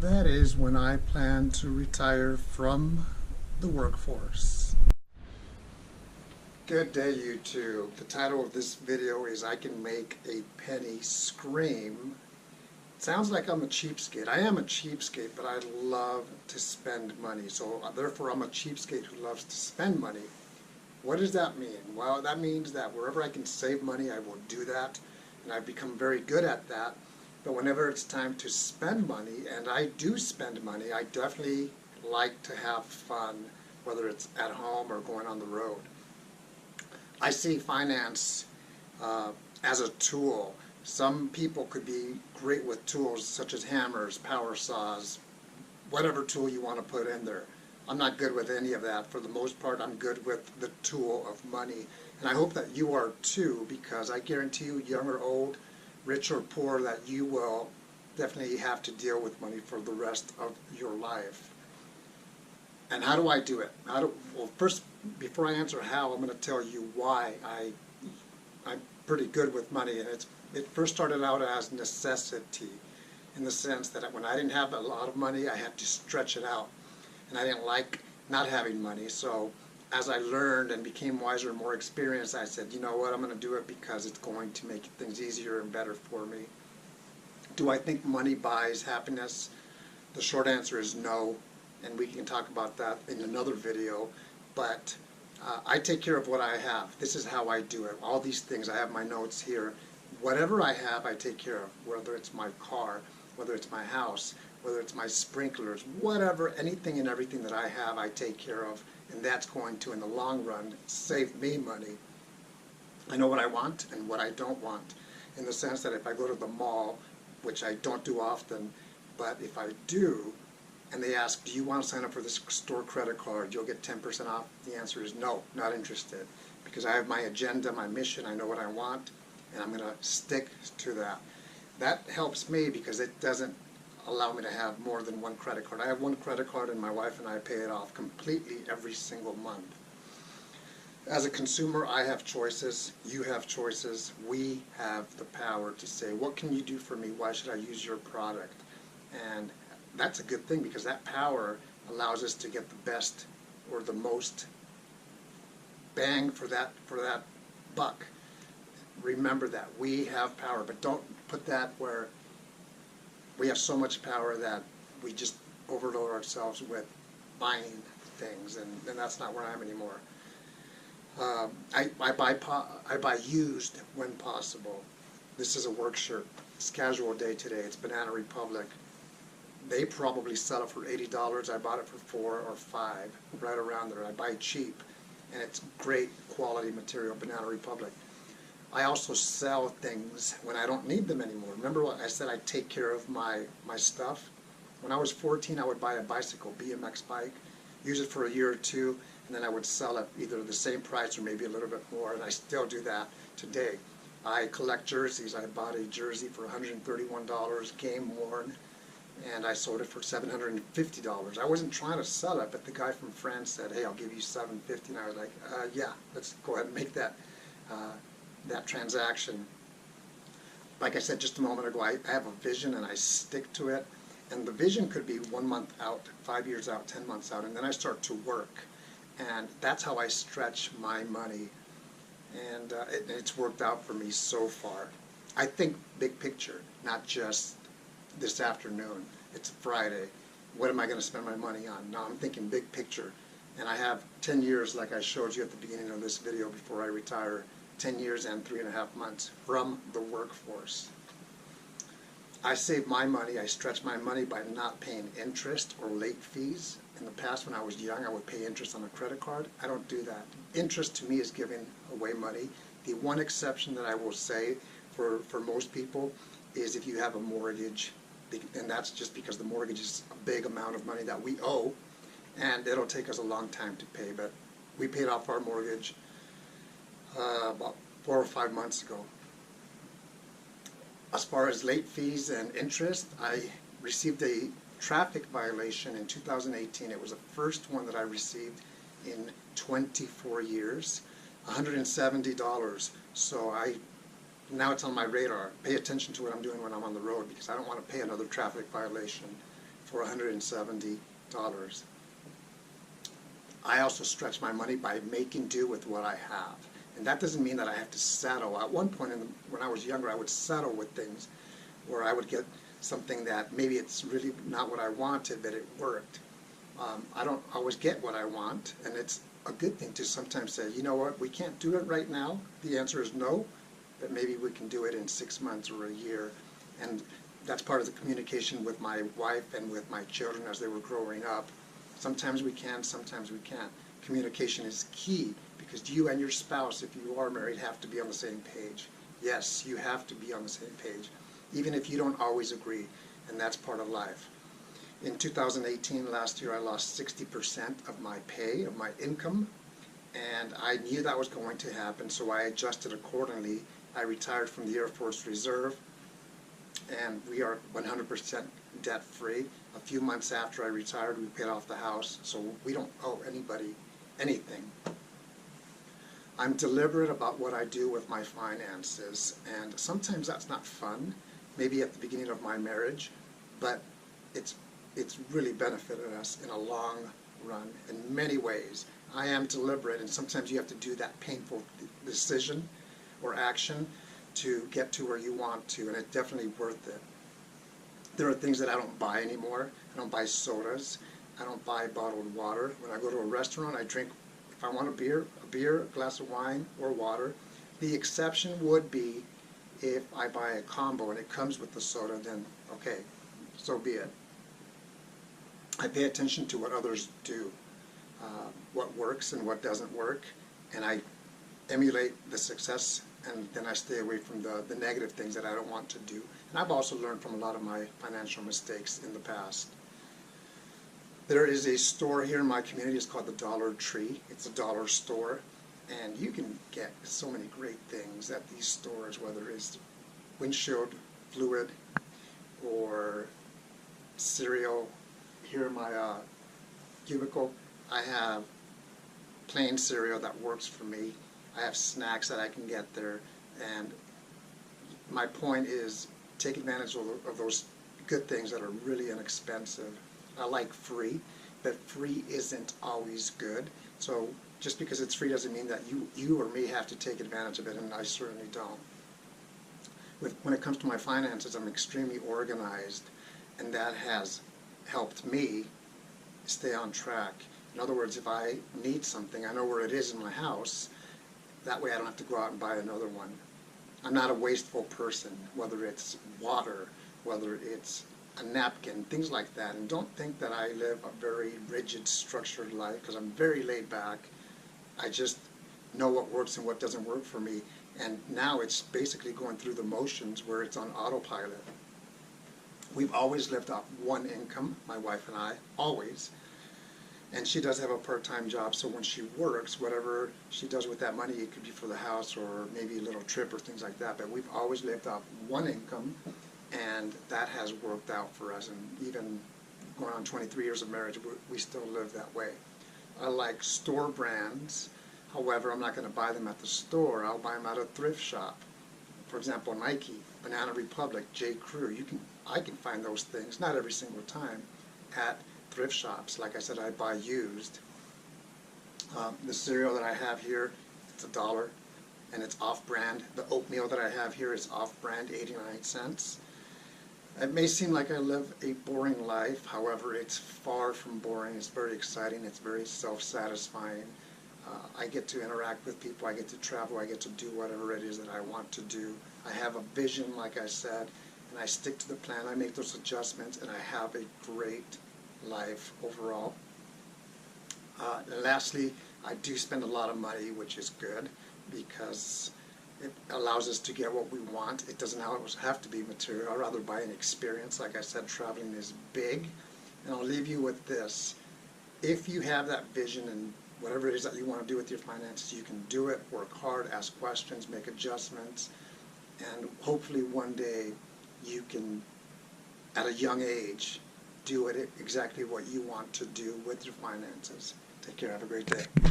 That is when I plan to retire from the workforce. Good day, YouTube. The title of this video is I Can Make a Penny Scream. It sounds like I'm a cheapskate. I am a cheapskate, but I love to spend money. So therefore I'm a cheapskate who loves to spend money. What does that mean? Well, that means that wherever I can save money, I will do that. And I've become very good at that. But whenever it's time to spend money, and I do spend money, I definitely like to have fun, whether it's at home or going on the road. I see finance as a tool. Some people could be great with tools such as hammers, power saws, whatever tool you want to put in there. I'm not good with any of that. For the most part, I'm good with the tool of money. And I hope that you are too, because I guarantee you, young or old, rich or poor, that you will definitely have to deal with money for the rest of your life. And how do I do it? Well, first, before I answer how, I'm going to tell you why I'm pretty good with money. And it first started out as necessity, in the sense that when I didn't have a lot of money, I had to stretch it out. And I didn't like not having money. So as I learned and became wiser and more experienced, I said, you know what, I'm going to do it because it's going to make things easier and better for me. Do I think money buys happiness? The short answer is no, and we can talk about that in another video. But I take care of what I have. This is how I do it. All these things, I have my notes here. Whatever I have, I take care of, whether it's my car, whether it's my house, whether it's my sprinklers, whatever, anything and everything that I have, I take care of. And that's going to, in the long run, save me money. I know what I want and what I don't want, in the sense that if I go to the mall, which I don't do often, but if I do, and they ask, do you want to sign up for this store credit card, you'll get 10% off, the answer is no, not interested. Because I have my agenda, my mission, I know what I want, and I'm going to stick to that. That helps me because it doesn't allow me to have more than one credit card. I have one credit card and my wife and I pay it off completely every single month. As a consumer, I have choices, you have choices, we have the power to say, what can you do for me, why should I use your product? And that's a good thing, because that power allows us to get the best or the most bang for that buck. Remember that, we have power, but don't put that where we have so much power that we just overload ourselves with buying things, and that's not where I am anymore. I buy used when possible. This is a work shirt. It's casual day today. It's Banana Republic. They probably sell it for $80. I bought it for $4 or $5, right around there. I buy cheap, and it's great quality material, Banana Republic. I also sell things when I don't need them anymore. Remember what I said, I take care of my stuff? When I was 14, I would buy a bicycle, BMX bike, use it for a year or two, and then I would sell it either the same price or maybe a little bit more, and I still do that today. I collect jerseys. I bought a jersey for $131, game worn, and I sold it for $750. I wasn't trying to sell it, but the guy from France said, hey, I'll give you $750, and I was like, yeah, let's go ahead and make that transaction. Like I said just a moment ago, I have a vision and I stick to it. And the vision could be 1 month out, 5 years out, 10 months out, and then I start to work. And that's how I stretch my money. And it's worked out for me so far. I think big picture, not just this afternoon. It's Friday. What am I going to spend my money on? No, I'm thinking big picture. And I have 10 years, like I showed you at the beginning of this video, before I retire. 10 years and 3.5 months from the workforce. I save my money, I stretch my money by not paying interest or late fees. In the past, when I was young, I would pay interest on a credit card. I don't do that. Interest to me is giving away money. The one exception that I will say for most people is if you have a mortgage, and that's just because the mortgage is a big amount of money that we owe, and it'll take us a long time to pay. But we paid off our mortgage about 4 or 5 months ago. As far as late fees and interest, I received a traffic violation in 2018. It was the first one that I received in 24 years, $170. So now it's on my radar. Pay attention to what I'm doing when I'm on the road, because I don't want to pay another traffic violation for $170. I also stretch my money by making do with what I have. And that doesn't mean that I have to settle. At one point when I was younger, I would settle with things where I would get something that maybe it's really not what I wanted, but it worked. I don't always get what I want, and it's a good thing to sometimes say, you know what, we can't do it right now. The answer is no, but maybe we can do it in 6 months or a year. And that's part of the communication with my wife and with my children as they were growing up. Sometimes we can, sometimes we can't. Communication is key because you and your spouse, if you are married, have to be on the same page. Yes, you have to be on the same page, even if you don't always agree, and that's part of life. In 2018, last year, I lost 60% of my pay, of my income, and I knew that was going to happen, so I adjusted accordingly. I retired from the Air Force Reserve, and we are 100% debt-free. A few months after I retired, we paid off the house, so we don't owe anybody anything. I'm deliberate about what I do with my finances, and sometimes that's not fun, maybe at the beginning of my marriage, but it's really benefited us in a long run in many ways. I am deliberate, and sometimes you have to do that painful decision or action to get to where you want to, and it's definitely worth it. There are things that I don't buy anymore. I don't buy sodas. I don't buy bottled water. When I go to a restaurant, I drink, if I want a beer, a glass of wine, or water. The exception would be if I buy a combo and it comes with the soda, then okay, so be it. I pay attention to what others do, what works and what doesn't work, and I emulate the success, and then I stay away from the negative things that I don't want to do. And I've also learned from a lot of my financial mistakes in the past. There is a store here in my community. It's called the Dollar Tree. It's a dollar store, and you can get so many great things at these stores, whether it's windshield fluid or cereal. Here in my cubicle, I have plain cereal that works for me. I have snacks that I can get there, and my point is take advantage of those good things that are really inexpensive. I like free, but free isn't always good. So just because it's free doesn't mean that you or me have to take advantage of it, and I certainly don't. When it comes to my finances, I'm extremely organized, and that has helped me stay on track. In other words, if I need something, I know where it is in my house. That way I don't have to go out and buy another one. I'm not a wasteful person, whether it's water, whether it's a napkin, things like that. And don't think that I live a very rigid, structured life, because I'm very laid back. I just know what works and what doesn't work for me. And now it's basically going through the motions where it's on autopilot. We've always lived off one income, my wife and I, always. And she does have a part-time job, so when she works, whatever she does with that money, it could be for the house or maybe a little trip or things like that. But we've always lived off one income, and that has worked out for us. And even going on 23 years of marriage, we still live that way. I like store brands. However, I'm not going to buy them at the store. I'll buy them at a thrift shop. For example, Nike, Banana Republic, J. Crew. I can find those things, not every single time, at thrift shops. Like I said, I buy used. The cereal that I have here, it's $1, and it's off-brand. The oatmeal that I have here is off-brand, 89 cents. It may seem like I live a boring life. However, it's far from boring. It's very exciting. It's very self-satisfying. I get to interact with people. I get to travel. I get to do whatever it is that I want to do. I have a vision, like I said, and I stick to the plan. I make those adjustments, and I have a great life overall. And lastly, I do spend a lot of money, which is good because it allows us to get what we want. It doesn't always have to be material. I'd rather buy an experience. Like I said, traveling is big. And I'll leave you with this. If you have that vision and whatever it is that you want to do with your finances, you can do it. Work hard, ask questions, make adjustments, and hopefully one day you can, at a young age, do it exactly what you want to do with your finances. Take care. Have a great day.